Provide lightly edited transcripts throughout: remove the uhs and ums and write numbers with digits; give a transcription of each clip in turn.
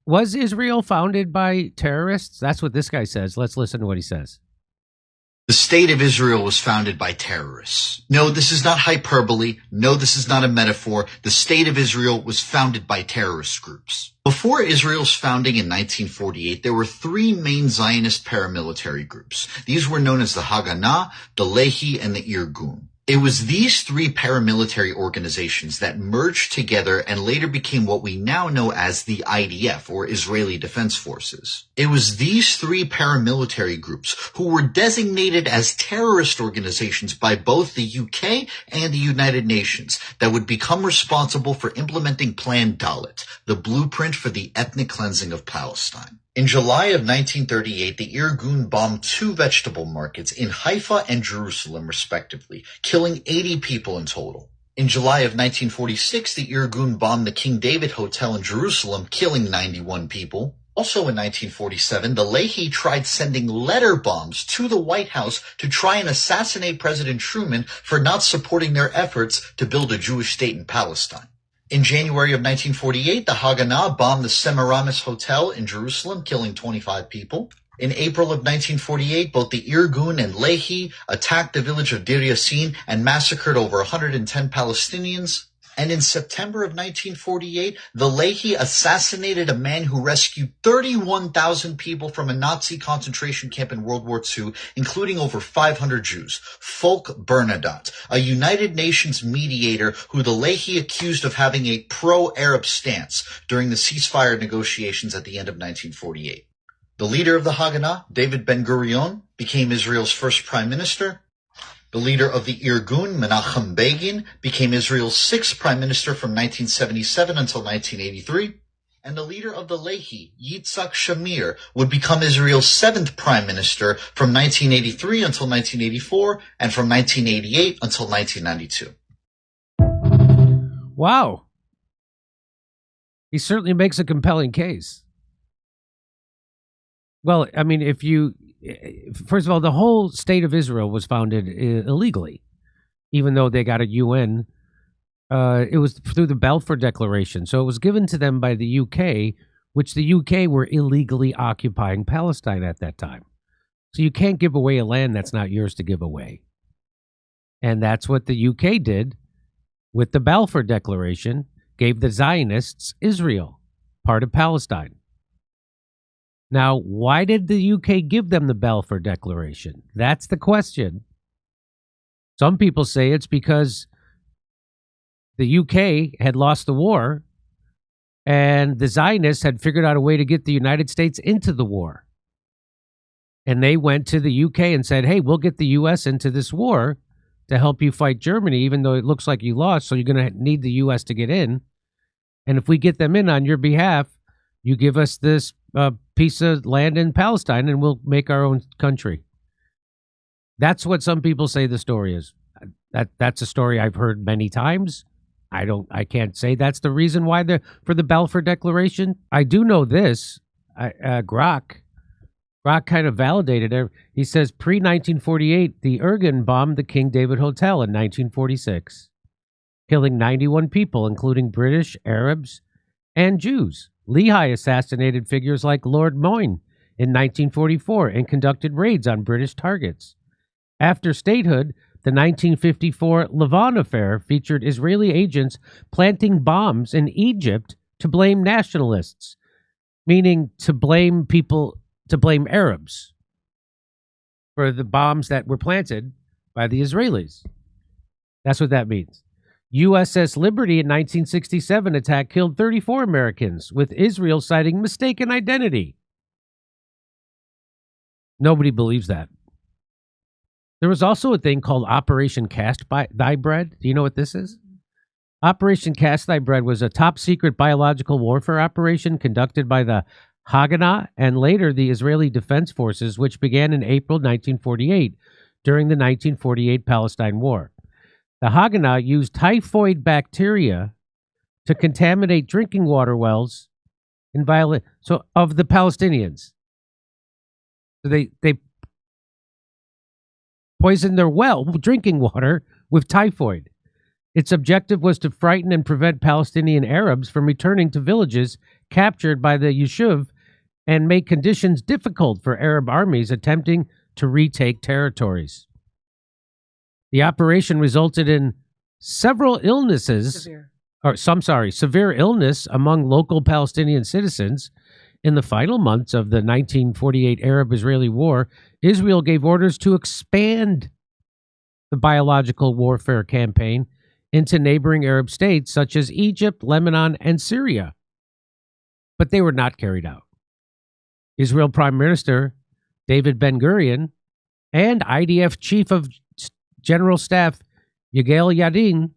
Was Israel founded by terrorists? That's what this guy says. Let's listen to what he says. The state of Israel was founded by terrorists. No, this is not hyperbole. No, this is not a metaphor. The state of Israel was founded by terrorist groups. Before Israel's founding in 1948, there were three main Zionist paramilitary groups. These were known as the Haganah, the Lehi, and the Irgun. It was these three paramilitary organizations that merged together and later became what we now know as the IDF, or Israeli Defense Forces. It was these three paramilitary groups who were designated as terrorist organizations by both the UK and the United Nations that would become responsible for implementing Plan Dalet, the blueprint for the ethnic cleansing of Palestine. In July of 1938, the Irgun bombed two vegetable markets in Haifa and Jerusalem, respectively, killing 80 people in total. In July of 1946, the Irgun bombed the King David Hotel in Jerusalem, killing 91 people. Also in 1947, the Lehi tried sending letter bombs to the White House to try and assassinate President Truman for not supporting their efforts to build a Jewish state in Palestine. In January of 1948, the Haganah bombed the Semiramis Hotel in Jerusalem, killing 25 people. In April of 1948, both the Irgun and Lehi attacked the village of Deir Yassin and massacred over 110 Palestinians. And in September of 1948, the Lehi assassinated a man who rescued 31,000 people from a Nazi concentration camp in World War II, including over 500 Jews. Folk Bernadotte, a United Nations mediator who the Lehi accused of having a pro-Arab stance during the ceasefire negotiations at the end of 1948. The leader of the Haganah, David Ben-Gurion, became Israel's first prime minister. The leader of the Irgun, Menachem Begin, became Israel's sixth prime minister from 1977 until 1983. And the leader of the Lehi, Yitzhak Shamir, would become Israel's seventh prime minister from 1983 until 1984 and from 1988 until 1992. Wow. He certainly makes a compelling case. Well, I mean, first of all, the whole state of Israel was founded illegally, even though they got a UN. It was through the Balfour Declaration. So it was given to them by the UK, which the UK were illegally occupying Palestine at that time. So you can't give away a land that's not yours to give away. And that's what the UK did with the Balfour Declaration, gave the Zionists Israel, part of Palestine. Now, why did the UK give them the Balfour Declaration? That's the question. Some people say it's because the UK had lost the war and the Zionists had figured out a way to get the United States into the war. And they went to the UK and said, hey, we'll get the US into this war to help you fight Germany, even though it looks like you lost, so you're going to need the US to get in. And if we get them in on your behalf, you give us this piece of land in Palestine and we'll make our own country. That's what some people say the story is. That's a story I've heard many times. I can't say that's the reason why for the Balfour Declaration. I do know this. Grok kind of validated it. He says pre-1948, the Irgun bombed the King David Hotel in 1946, killing 91 people, including British, Arabs, and Jews. Lehi assassinated figures like Lord Moyne in 1944 and conducted raids on British targets. After statehood, the 1954 Lavon affair featured Israeli agents planting bombs in Egypt to blame nationalists, meaning to blame Arabs for the bombs that were planted by the Israelis. That's what that means. USS Liberty in 1967 attack killed 34 Americans, with Israel citing mistaken identity. Nobody believes that. There was also a thing called Operation Cast Thy Bread. Do you know what this is? Operation Cast Thy Bread was a top-secret biological warfare operation conducted by the Haganah and later the Israeli Defense Forces, which began in April 1948 during the 1948 Palestine War. The Haganah used typhoid bacteria to contaminate drinking water wells of the Palestinians. So they poisoned their drinking water with typhoid. Its objective was to frighten and prevent Palestinian Arabs from returning to villages captured by the Yishuv and make conditions difficult for Arab armies attempting to retake territories. The operation resulted in several illnesses, severe illness among local Palestinian citizens. In the final months of the 1948 Arab-Israeli War, Israel gave orders to expand the biological warfare campaign into neighboring Arab states such as Egypt, Lebanon, and Syria. But they were not carried out. Israel Prime Minister David Ben-Gurion and IDF Chief of General Staff Yigael Yadin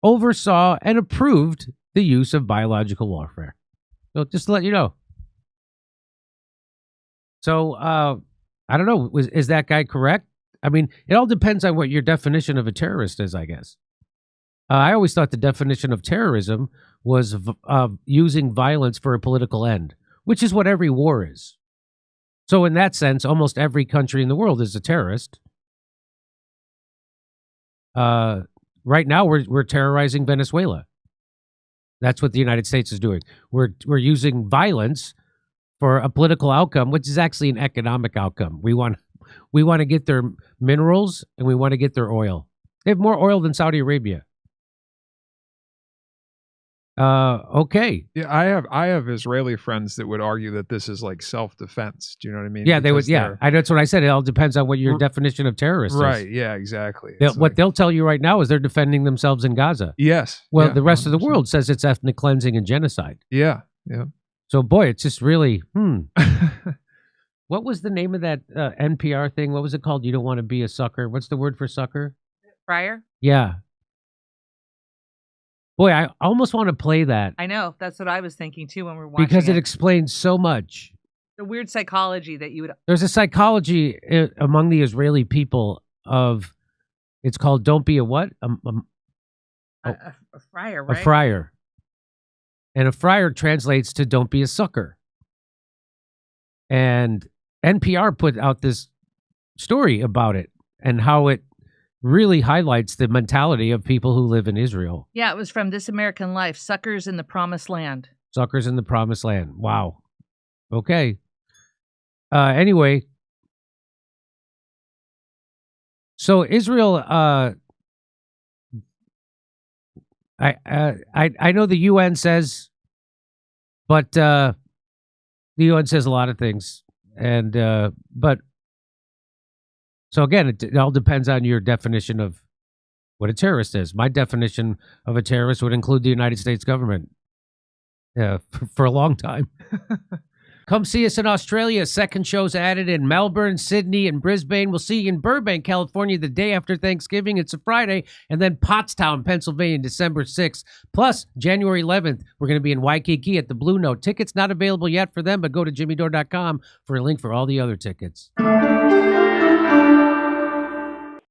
oversaw and approved the use of biological warfare. So just to let you know. So, I don't know, is that guy correct? I mean, it all depends on what your definition of a terrorist is, I guess. I always thought the definition of terrorism was using violence for a political end, which is what every war is. So in that sense, almost every country in the world is a terrorist. Right now, we're terrorizing Venezuela. That's what the United States is doing. We're using violence for a political outcome, which is actually an economic outcome. We want to get their minerals and we want to get their oil. They have more oil than Saudi Arabia. Okay. Yeah, I have Israeli friends that would argue that this is like self-defense. Do you know what I mean? Yeah, they would. Yeah, that's what I said. It all depends on what your definition of terrorist is. Right. Yeah, exactly. What they'll tell you right now is they're defending themselves in Gaza. Yes. Well, yeah, the rest 100%. of the world says it's ethnic cleansing and genocide. Yeah. Yeah. So, boy, it's just really, What was the name of that NPR thing? What was it called? You don't want to be a sucker. What's the word for sucker? Friar? Yeah. Boy, I almost want to play that. I know. That's what I was thinking, too, when we were watching because it explains so much. The weird psychology that you would... There's a psychology among the Israeli people of, it's called don't be a what? A friar, right? A friar. And a friar translates to don't be a sucker. And NPR put out this story about it and how it really highlights the mentality of people who live in Israel. Yeah, it was from This American Life, Suckers in the Promised Land. Suckers in the Promised Land. Wow. Okay. Anyway. So Israel, I know the UN says, but the UN says a lot of things, and but so again, it all depends on your definition of what a terrorist is. My definition of a terrorist would include the United States government for a long time. Come see us in Australia. Second show's added in Melbourne, Sydney, and Brisbane. We'll see you in Burbank, California, the day after Thanksgiving. It's a Friday. And then Pottstown, Pennsylvania, December 6th. Plus, January 11th, we're going to be in Waikiki at the Blue Note. Tickets not available yet for them, but go to jimmydore.com for a link for all the other tickets.